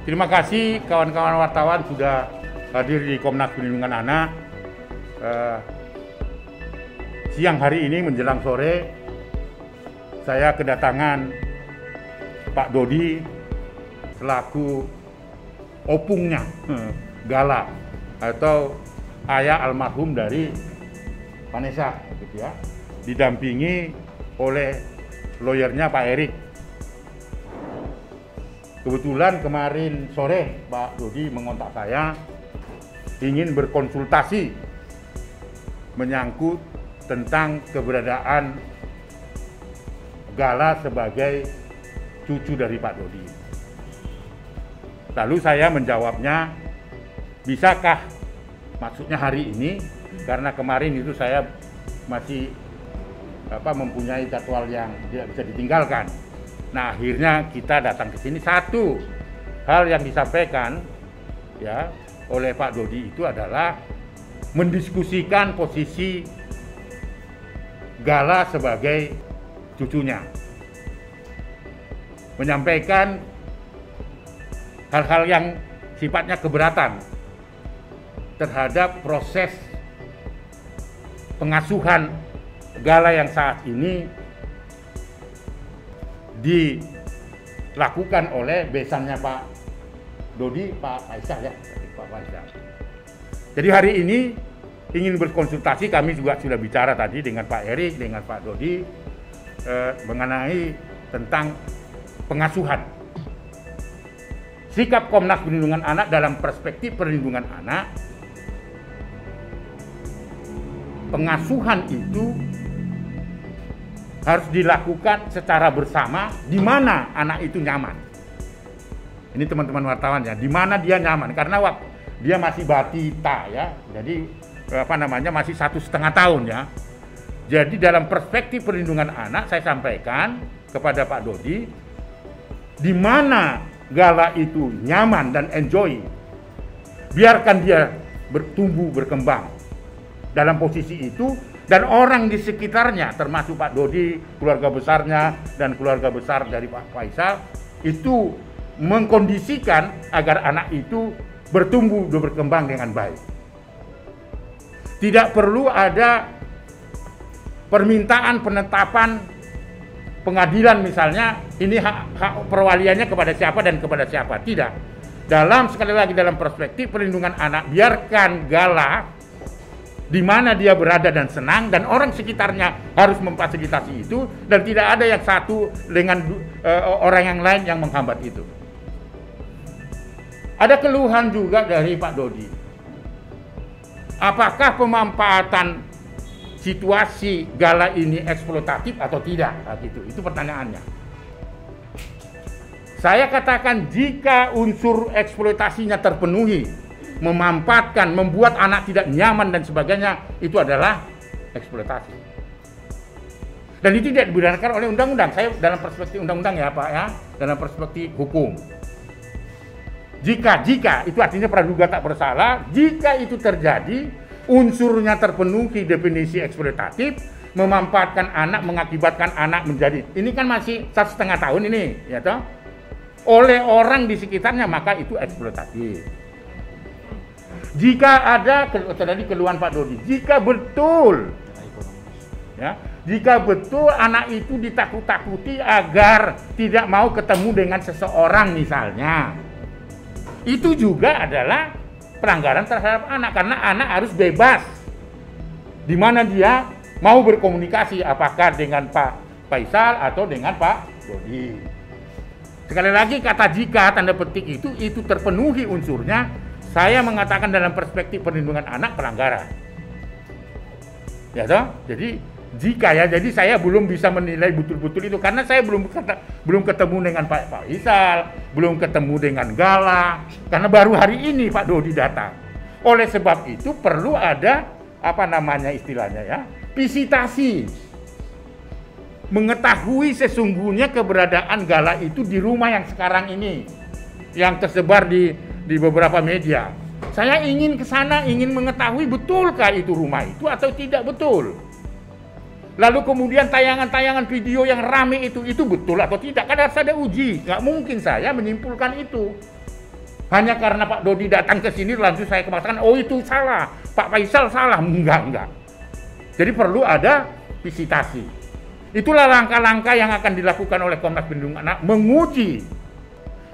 Terima kasih kawan-kawan wartawan sudah hadir di Komnas Perlindungan Anak. Siang hari ini menjelang sore, saya kedatangan Pak Dodi selaku opungnya Gala atau ayah almarhum dari Vanessa, gitu ya, didampingi oleh lawyernya Pak Erik. Kebetulan kemarin sore Pak Dodi mengontak saya ingin berkonsultasi menyangkut tentang keberadaan Gala sebagai cucu dari Pak Dodi. Lalu saya menjawabnya, bisakah maksudnya hari ini, karena kemarin itu saya masih mempunyai jadwal yang tidak bisa ditinggalkan. Nah, akhirnya kita datang ke sini. Satu hal yang disampaikan ya oleh Pak Dodi itu adalah mendiskusikan posisi Gala sebagai cucunya, menyampaikan hal-hal yang sifatnya keberatan terhadap proses pengasuhan Gala yang saat ini dilakukan oleh besannya Pak Dodi, Pak Faisal ya, Pak Faisal. Jadi hari ini ingin berkonsultasi, kami juga sudah bicara tadi dengan Pak Erik, dengan Pak Dodi mengenai tentang pengasuhan. Sikap Komnas Perlindungan Anak dalam perspektif perlindungan anak, pengasuhan itu harus dilakukan secara bersama di mana anak itu nyaman. Ini teman-teman wartawan ya, di mana dia nyaman, karena waktu dia masih batita ya, jadi masih 1,5 tahun ya. Jadi dalam perspektif perlindungan anak saya sampaikan kepada Pak Dodi, di mana Gala itu nyaman dan enjoy, biarkan dia bertumbuh berkembang dalam posisi itu. Dan orang di sekitarnya, termasuk Pak Dodi, keluarga besarnya, dan keluarga besar dari Pak Faisal, itu mengkondisikan agar anak itu bertumbuh dan berkembang dengan baik. Tidak perlu ada permintaan penetapan pengadilan misalnya, ini hak perwaliannya kepada siapa dan kepada siapa. Tidak. Sekali lagi dalam perspektif perlindungan anak, biarkan Gala di mana dia berada dan senang, dan orang sekitarnya harus memfasilitasi itu, dan tidak ada yang satu dengan orang yang lain yang menghambat itu. Ada keluhan juga dari Pak Dodi. Apakah pemanfaatan situasi Gala ini eksploitatif atau tidak? Nah, gitu. Itu pertanyaannya. Saya katakan jika unsur eksploitasinya terpenuhi, memanfaatkan, membuat anak tidak nyaman dan sebagainya, itu adalah eksploitasi. Dan itu tidak dibenarkan oleh undang-undang. Saya dalam perspektif undang-undang ya Pak ya, dalam perspektif hukum. Jika itu artinya praduga tak bersalah, jika itu terjadi, unsurnya terpenuhi definisi eksploitatif, memanfaatkan anak, mengakibatkan anak menjadi, ini kan masih 1,5 tahun ini, ya toh, oleh orang di sekitarnya, maka itu eksploitatif. Jika ada tadi keluhan Pak Dodi, jika betul anak itu ditakut-takuti agar tidak mau ketemu dengan seseorang misalnya, itu juga adalah pelanggaran terhadap anak, karena anak harus bebas di mana dia mau berkomunikasi, apakah dengan Pak Faisal atau dengan Pak Dodi. Sekali lagi kata jika tanda petik itu terpenuhi unsurnya, saya mengatakan dalam perspektif perlindungan anak pelanggaran. Ya toh? Jadi jika ya, jadi saya belum bisa menilai betul-betul itu karena saya belum ketemu dengan Pak Faisal, belum ketemu dengan Gala, karena baru hari ini Pak Dodi datang. Oleh sebab itu perlu ada istilahnya ya, visitasi. Mengetahui sesungguhnya keberadaan Gala itu di rumah yang sekarang ini, yang tersebar di beberapa media. Saya ingin ke sana, ingin mengetahui betulkah itu rumah itu atau tidak betul. Lalu kemudian tayangan-tayangan video yang rame itu betul atau tidak, kan harus ada uji. Nggak mungkin saya menyimpulkan itu. Hanya karena Pak Dodi datang ke sini langsung saya katakan, oh itu salah, Pak Faisal salah. Enggak. Jadi perlu ada visitasi. Itulah langkah-langkah yang akan dilakukan oleh Komnas Perlindungan Anak, menguji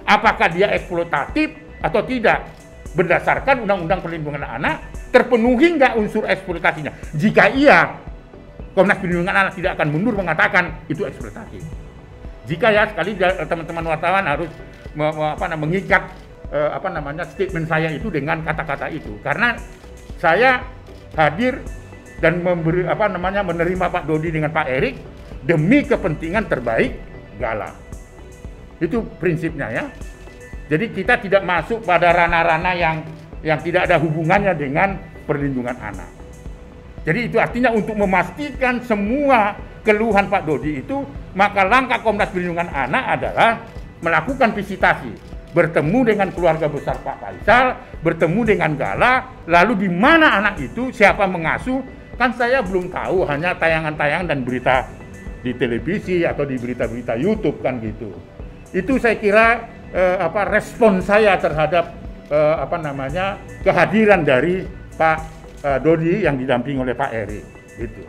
apakah dia eksploitatif atau tidak. Berdasarkan Undang-Undang Perlindungan Anak, terpenuhi nggak unsur eksploitasinya. Jika iya, Komnas Perlindungan Anak tidak akan mundur mengatakan itu eksploitasi. Jika ya, sekali teman-teman wartawan harus mengikat statement saya itu dengan kata-kata itu, karena saya hadir dan menerima Pak Dodi dengan Pak Erik demi kepentingan terbaik Gala. Itu prinsipnya ya. Jadi kita tidak masuk pada ranah-ranah yang tidak ada hubungannya dengan perlindungan anak. Jadi itu artinya untuk memastikan semua keluhan Pak Dodi itu, maka langkah Komnas Perlindungan Anak adalah melakukan visitasi, bertemu dengan keluarga besar Pak Faisal, bertemu dengan Gala, lalu di mana anak itu, siapa mengasuh, kan saya belum tahu, hanya tayangan-tayangan dan berita di televisi atau di berita-berita YouTube kan gitu. Itu saya kira respon saya terhadap kehadiran dari Pak Dodi yang didampingi oleh Pak Erik gitu.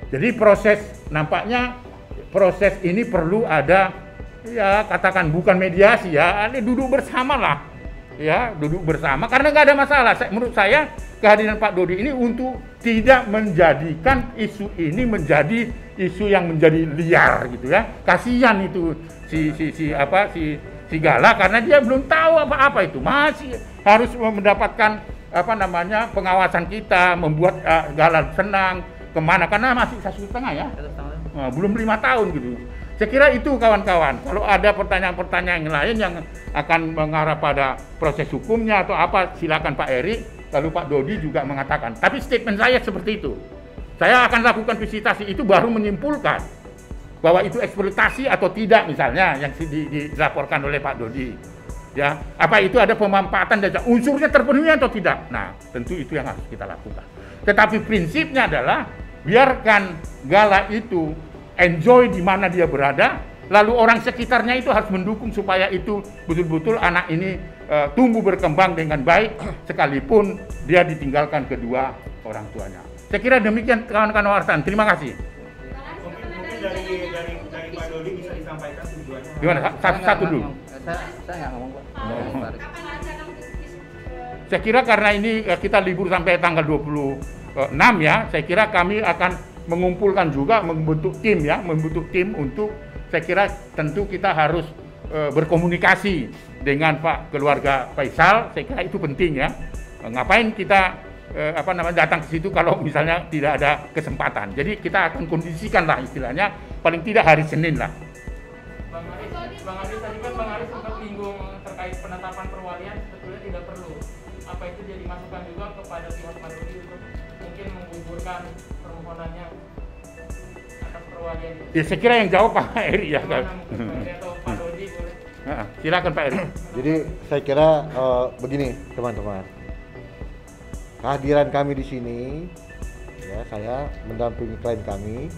Jadi nampaknya proses ini perlu ada, ya katakan bukan mediasi ya, duduk bersama lah, ya duduk bersama karena nggak ada masalah. Menurut saya kehadiran Pak Dodi ini untuk tidak menjadikan isu ini menjadi isu yang menjadi liar gitu ya. Kasihan itu si Gala karena dia belum tahu apa-apa itu, masih harus mendapatkan pengawasan kita, membuat Gala senang kemana karena masih 1,5 ya, belum 5 tahun gitu. Saya kira itu kawan-kawan. Kalau ada pertanyaan-pertanyaan yang lain yang akan mengarah pada proses hukumnya atau apa, silakan Pak Erik. Lalu Pak Dodi juga mengatakan. Tapi statement saya seperti itu. Saya akan lakukan visitasi itu baru menyimpulkan bahwa itu eksploitasi atau tidak misalnya yang dilaporkan oleh Pak Dodi. Ya, apa itu ada pemanfaatan dan unsurnya terpenuhi atau tidak? Nah, tentu itu yang harus kita lakukan. Tetapi prinsipnya adalah biarkan Gala itu enjoy di mana dia berada, lalu orang sekitarnya itu harus mendukung supaya itu betul-betul anak ini tumbuh berkembang dengan baik sekalipun dia ditinggalkan kedua orang tuanya. Saya kira demikian kawan-kawan wartawan. Terima kasih. Mungkin dari Pak Dodi bisa disampaikan tujuannya. Gimana? Satu dulu. Saya nggak ngomong, Pak. Saya kira karena ini kita libur sampai tanggal 26 ya, saya kira kami akan mengumpulkan juga, membentuk tim untuk, saya kira tentu kita harus berkomunikasi dengan Pak keluarga Faisal. Saya kira itu penting ya. Ngapain kita datang ke situ kalau misalnya tidak ada kesempatan. Jadi kita akan kondisikan lah istilahnya, paling tidak hari Senin lah. Bang Aris tadi kan Bang Aris sempat singgung terkait penetapan perwalian sebetulnya tidak perlu. Apa itu jadi masukan juga kepada pihak Pak Dodi untuk mungkin menggugurkan permohonannya atas perwalian itu? Ya saya kira yang jawab Pak Eri ya kan. Atau Pak Dodi boleh. Silakan Pak Eri. Jadi saya kira begini teman-teman. Kehadiran kami di sini, ya saya mendampingi klien kami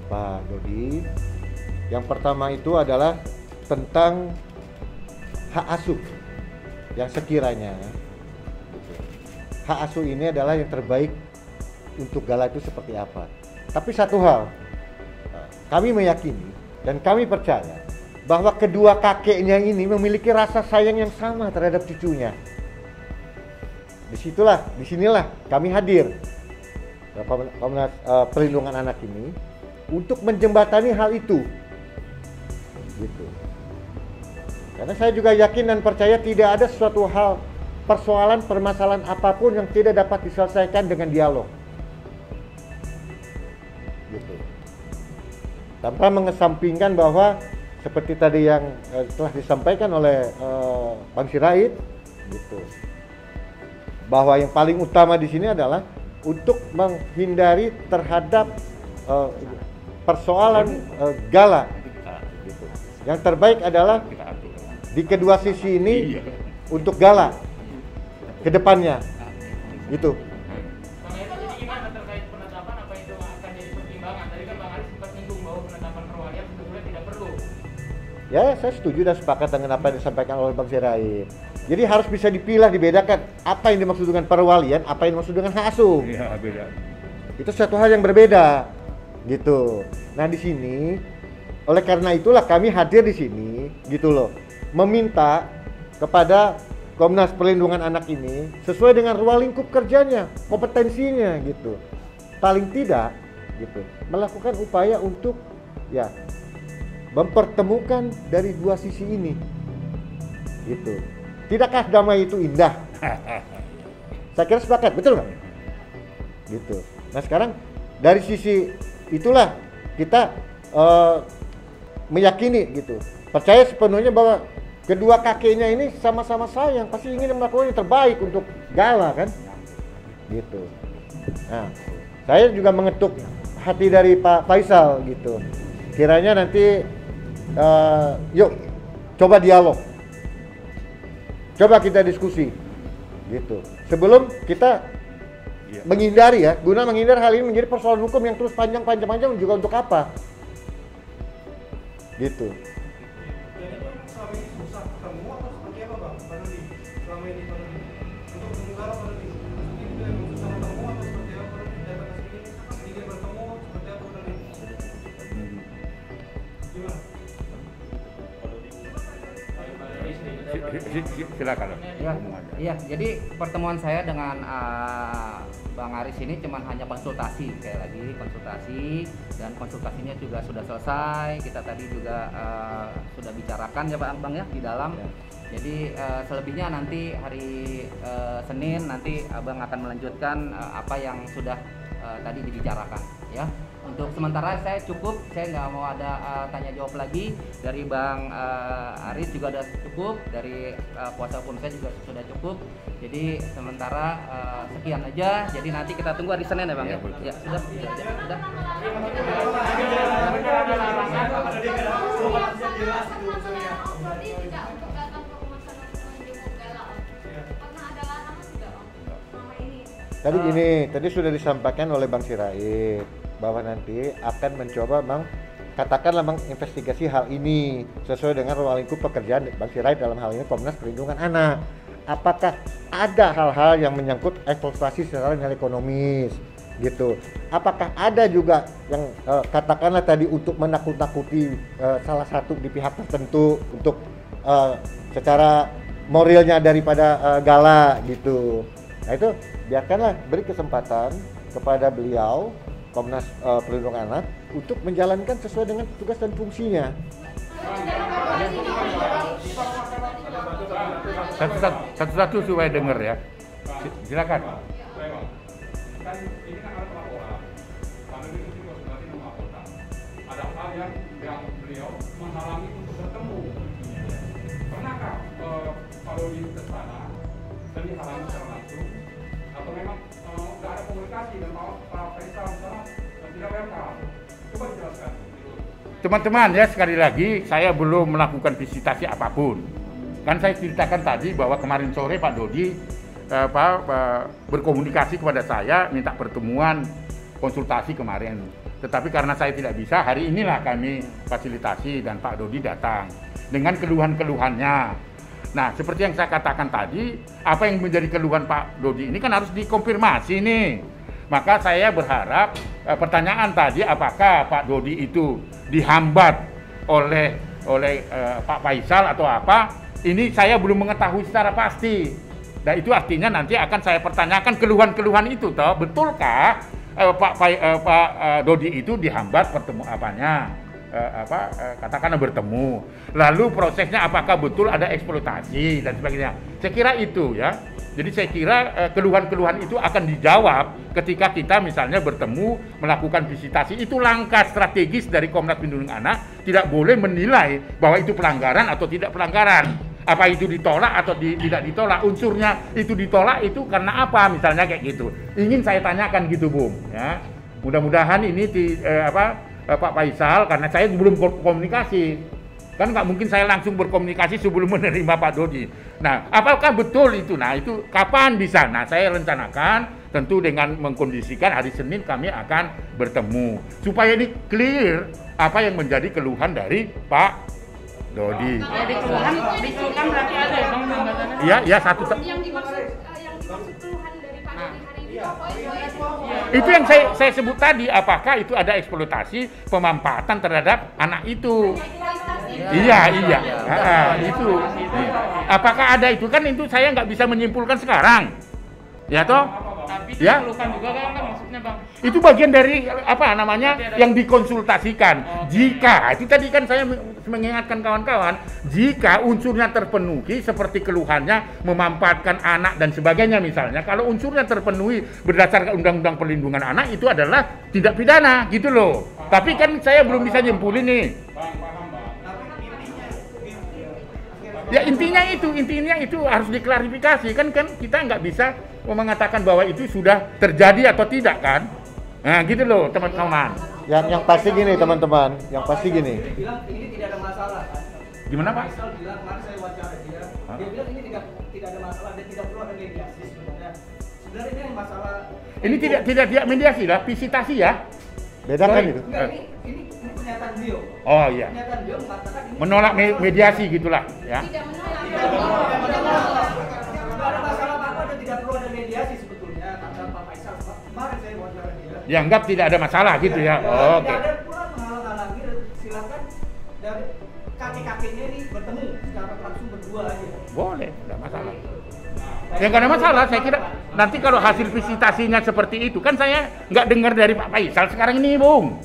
Pak Dodi. Yang pertama itu adalah tentang hak asuh yang sekiranya hak asuh ini adalah yang terbaik untuk Gala itu seperti apa. Tapi satu hal, kami meyakini dan kami percaya bahwa kedua kakeknya ini memiliki rasa sayang yang sama terhadap cucunya. Disinilah kami hadir Komnas Perlindungan Anak ini untuk menjembatani hal itu. Gitu. Karena saya juga yakin dan percaya tidak ada suatu hal, permasalahan apapun yang tidak dapat diselesaikan dengan dialog. Gitu. Tanpa mengesampingkan bahwa seperti tadi yang telah disampaikan oleh Bang Sirait, gitu. Bahwa yang paling utama di sini adalah untuk menghindari terhadap persoalan Gala. Gitu. Yang terbaik adalah di kedua sisi ini untuk Gala ke depannya. Gitu. Bang Aris jadi gimana terkait penetapan, apa itu akan jadi pertimbangan? Tadi kan Bang Aris sempat singgung bahwa penetapan perwalian sebetulnya tidak perlu. Ya, saya setuju dan sepakat dengan apa yang disampaikan oleh Bang Sirait. Jadi harus bisa dipilah, dibedakan apa yang dimaksud dengan perwalian, apa yang dimaksud dengan hak asuh. Iya, beda. Itu satu hal yang berbeda, gitu. Nah di sini, oleh karena itulah kami hadir di sini, gitu loh, meminta kepada Komnas Perlindungan Anak ini sesuai dengan ruang lingkup kerjanya, kompetensinya, gitu. Paling tidak, gitu, melakukan upaya untuk ya mempertemukan dari dua sisi ini, gitu. Tidakkah damai itu indah? Saya kira sepakat, betul nggak? Gitu. Nah sekarang dari sisi itulah kita meyakini, gitu, percaya sepenuhnya bahwa kedua kakeknya ini sama-sama sayang, pasti ingin melakukan yang terbaik untuk Gala kan, gitu. Nah, saya juga mengetuk hati dari Pak Faisal, gitu. Kiranya nanti yuk coba dialog. Coba kita diskusi, gitu. Sebelum kita menghindari ya, guna menghindar hal ini menjadi persoalan hukum yang terus panjang juga untuk apa? Gitu. Jadi selama ini susah ketemu atau seperti apa Bang? Pak Dodi, selama ini Pak Dodi untuk menggala Pak Dodi, itu yang susah ketemu atau seperti apa Pak Dodi? Datang ke sini ingin bertemu seperti apa Pak Dodi? Gimana? Silakan. Ya, jadi pertemuan saya dengan Bang Aris ini cuman hanya konsultasi, sekali lagi konsultasi, dan konsultasinya juga sudah selesai. Kita tadi juga sudah bicarakan ya Bang ya di dalam. Jadi selebihnya nanti hari Senin nanti Abang akan melanjutkan apa yang sudah tadi dibicarakan ya. Untuk sementara saya cukup, saya nggak mau ada tanya jawab lagi. Dari Bang Aris juga sudah cukup, dari kuasa hukum saya juga sudah cukup. Jadi sementara sekian aja. Jadi nanti kita tunggu hari Senin ya Bang ya. Ya sudah. Tadi gini, tadi sudah disampaikan oleh Bang Sirait bahwa nanti akan mencoba katakanlah menginvestigasi hal ini sesuai dengan ruang lingkup pekerjaan Bang Sirait, dalam hal ini Komnas Perlindungan Anak. Apakah ada hal-hal yang menyangkut eksploitasi secara nilai ekonomis, gitu? Apakah ada juga yang katakanlah tadi untuk menakut-nakuti salah satu di pihak tertentu untuk secara moralnya daripada Gala, gitu? Nah itu biarkanlah, beri kesempatan kepada beliau Komnas Perlindungan Anak untuk menjalankan sesuai dengan tugas dan fungsinya. Satu-satu supaya dengar ya. Silakan. Kan ini kan ada pelaporan, karena ini juga sebenarnya melaporkan. Ada hal yang beliau menghalangi untuk bertemu. Pernahkah Pak Dodi ke sana dan dihalangi secara langsung? Atau memang nggak ada komunikasi dan Pak Faisal sana tidak welcome? Coba dijelaskan. Teman-teman ya, sekali lagi saya belum melakukan visitasi apapun. Kan saya ceritakan tadi bahwa kemarin sore Pak Dodi berkomunikasi kepada saya, minta pertemuan konsultasi kemarin. Tetapi karena saya tidak bisa, hari inilah kami fasilitasi dan Pak Dodi datang dengan keluhan-keluhannya. Nah, seperti yang saya katakan tadi, apa yang menjadi keluhan Pak Dodi ini kan harus dikonfirmasi nih. Maka saya berharap pertanyaan tadi, apakah Pak Dodi itu dihambat oleh Pak Faisal atau apa, ini saya belum mengetahui secara pasti. Nah itu artinya nanti akan saya pertanyakan keluhan-keluhan itu, toh betulkah Pak Dodi itu dihambat katakanlah bertemu, lalu prosesnya apakah betul ada eksploitasi dan sebagainya. Saya kira itu ya. Jadi saya kira keluhan-keluhan itu akan dijawab ketika kita misalnya bertemu, melakukan visitasi. Itu langkah strategis dari Komnas Perlindungan Anak, tidak boleh menilai bahwa itu pelanggaran atau tidak pelanggaran. Apa itu ditolak atau tidak ditolak, unsurnya itu ditolak itu karena apa, misalnya kayak gitu. Ingin saya tanyakan gitu, Bung. Ya. Mudah-mudahan ini Pak Faisal, karena saya belum komunikasi. Kan nggak mungkin saya langsung berkomunikasi sebelum menerima Pak Dodi. Nah, apakah betul itu? Nah, itu kapan bisa? Nah, saya rencanakan tentu dengan mengkondisikan hari Senin kami akan bertemu. Supaya ini clear apa yang menjadi keluhan dari Pak Dodi. Di keluhan berarti ada ya Bang hambatannya? Iya, satu. Yang dimaksud keluhan dari Pak Dodi hari ini pokoknya Itu yang saya sebut tadi, apakah itu ada eksploitasi pemanfaatan terhadap anak itu? Iya. Itu. Apakah ada itu kan itu saya nggak bisa menyimpulkan sekarang. Ya toh? Tapi Ya. dikeluhkan juga kan maksudnya Bang? Itu bagian dari apa namanya yang dikonsultasikan. Jika itu tadi kan saya mengingatkan kawan-kawan, jika unsurnya terpenuhi seperti keluhannya memanfaatkan anak dan sebagainya misalnya, kalau unsurnya terpenuhi berdasarkan Undang-Undang Perlindungan Anak itu adalah tindak pidana gitu loh. Tapi kan saya belum bisa nyimpulin nih. Ya intinya itu harus diklarifikasi kan kita nggak bisa mengatakan bahwa itu sudah terjadi atau tidak kan. Nah gitu loh teman-teman. Yang pasti gini teman-teman, yang pasti gini. Dia bilang ini tidak ada masalah kan. Gimana Pak? Faisal bilang, kemarin saya wawancara dia, dia bilang ini tidak ada masalah dan tidak perlu ada mediasi sebenarnya. Sebenarnya ini yang masalah. Ini tidak mediasi lah, visitasi ya. Bedakan Sorry. itu. Enggak, ini pernyataan beliau. Oh iya. Pernyataan beliau mengatakan ini Menolak mediasi gitulah ya. tidak menolak. tidak ada masalah apa-apa dan tidak perlu ada mediasi sebetulnya kata Pak Faisal. Kemarin saya wawancara dia. Dianggap tidak ada masalah gitu ya. Oh, oke. Tidak ada pula menghalang-halangi, silakan dari kakek-kakeknya ini bertemu secara langsung berdua aja. Boleh, tidak masalah. Ya nggak ada masalah, saya kira nanti kalau hasil visitasinya seperti itu, kan saya nggak dengar dari Pak Faisal sekarang ini, Bung.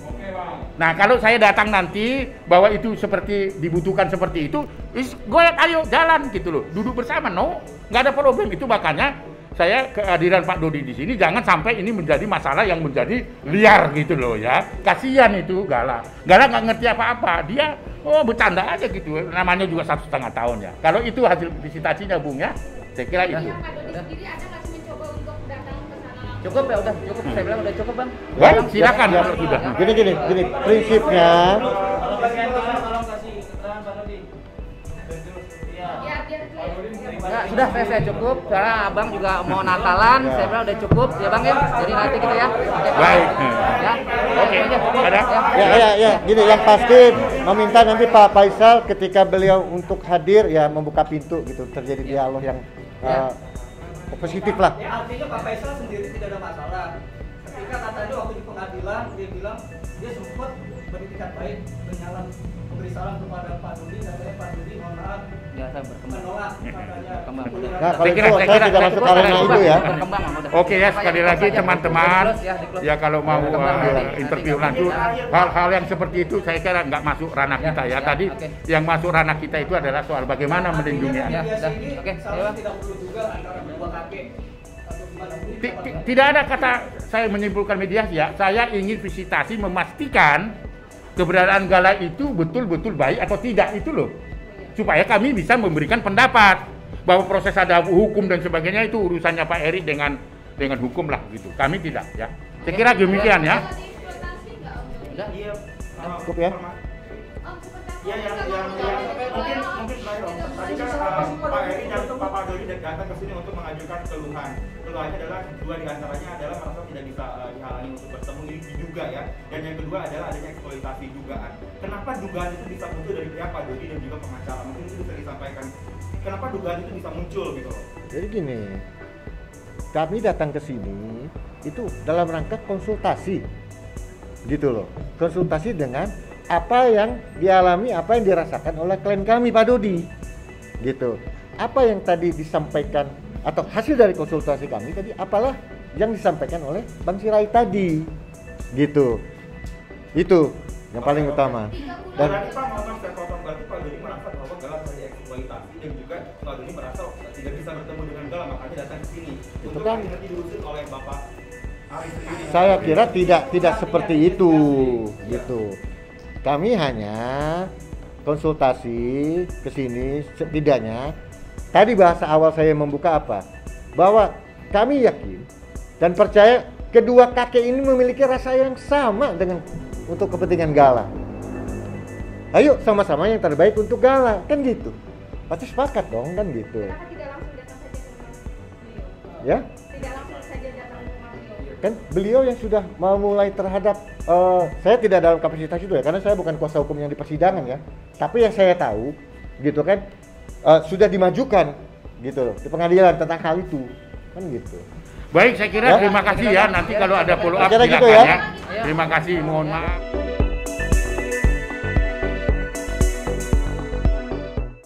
Nah kalau saya datang nanti bahwa itu seperti dibutuhkan seperti itu, goyang ayo jalan gitu loh, duduk bersama, nggak ada problem itu. Makanya saya kehadiran Pak Dodi di sini jangan sampai ini menjadi masalah yang menjadi liar gitu loh ya. Kasihan itu Gala nggak ngerti apa-apa, dia bercanda aja gitu, namanya juga 1,5 tahun ya. Kalau itu hasil visitasinya Bung ya, saya kira itu. Yang Pak Dodi sendiri ada nggak sih mencoba untuk datang ke sana langsung? Cukup ya, udah cukup. Saya bilang udah cukup Bang. Baik, silakan Ya, kalau sudah. Gini, prinsipnya Tolong kasih keterangan Pak Dodi. Ya biar clear. Ya, sudah saya cukup. Karena Abang juga mau Natalan, saya bilang udah cukup ya Bang ya. Jadi nanti kita ya. Baik. Ya. Oke, ada? ya, gini yang pasti meminta nanti Pak Faisal ketika beliau untuk hadir ya membuka pintu gitu, terjadi dialog yang positif lah. Ya artinya Pak Faisal sendiri tidak ada masalah. Ketika katanya waktu di pengadilan dia bilang dia sempat beritikat baik memberi salam kepada Pak Dodi dan Pak Dodi mohon maaf Ya, saya berkembang. menolak katanya. Berkembang. Nah, kalau Saya itu kira- saya tidak masuk arena itu ya. Berkembang udah. Oke ya, sekali lagi teman-teman, Di-close. ya kalau mau Berkembang nanti. interview Nanti. lanjut, hal-hal yang seperti itu saya kira nggak masuk ranah Ya, kita ya. ya, Tadi oke. yang masuk ranah kita itu adalah soal bagaimana melindungi Artinya anak. Ya, mediasi dah. ini Oke, seharusnya ayo. tidak perlu juga antara dua kakek atau gimana. Ini Tidak ada kata saya menyimpulkan mediasi ya. Saya ingin visitasi memastikan keberadaan Gala itu betul-betul baik atau tidak itu loh. Supaya kami bisa memberikan pendapat bahwa proses ada hukum dan sebagainya itu urusannya Pak Eri dengan hukum lah gitu. Kami tidak ya. Saya kira demikian ya. Kalau dieksploitasi nggak Om? Udah. Iya. Cukup ya. Om seperti apa? Ya yang mungkin tadi kan Pak Eri dan Pak Dodi datang ke sini untuk mengajukan keluhan. Keluhannya adalah dua diantaranya adalah merasa tidak bisa dihalangi untuk bertemu, ini diduga ya. Dan yang kedua adalah adanya eksploitasi dugaan. Kenapa dugaan itu bisa muncul dari pihak Pak Dodi dan juga pengacara? Mungkin itu bisa disampaikan. Kenapa dugaan itu bisa muncul gitu loh? Jadi gini, kami datang ke sini itu dalam rangka konsultasi, gitu loh. Konsultasi dengan apa yang dialami, apa yang dirasakan oleh klien kami Pak Dodi, gitu. Apa yang tadi disampaikan atau hasil dari konsultasi kami tadi, apalah yang disampaikan oleh Bang Sirait tadi, gitu. Itu yang paling utama. Dan Berarti Pak, mohon maaf saya potong, berarti Pak Dodi merasa bahwa Gala dieksploitasi dan juga Pak Dodi merasa tidak bisa bertemu dengan Gala, makanya datang ke sini. Itu Untuk kan akhirnya diusir oleh Bapak Arif sendiri. saya kira tidak seperti itu, gitu. Kami hanya konsultasi ke sini setidaknya. Tadi bahasa awal saya membuka apa? Bahwa kami yakin dan percaya kedua kakek ini memiliki rasa yang sama dengan untuk kepentingan Gala. Ayo sama-sama yang terbaik untuk Gala, kan gitu. Pasti sepakat dong, kan gitu. Kenapa tidak langsung datang saja ke rumah beliau? Ya, Tidak langsung saja datang ke rumah beliau. kan beliau yang sudah mau mulai terhadap saya tidak dalam kapasitas itu ya, karena saya bukan kuasa hukum yang di persidangan ya. Tapi yang saya tahu gitu kan, sudah dimajukan gitu loh di pengadilan tentang hal itu, kan gitu. Baik, saya kira Ya. terima kasih ya. Nanti kalau ada follow up Kira-kira gitu silakan ya. ya. Terima kasih, mohon maaf.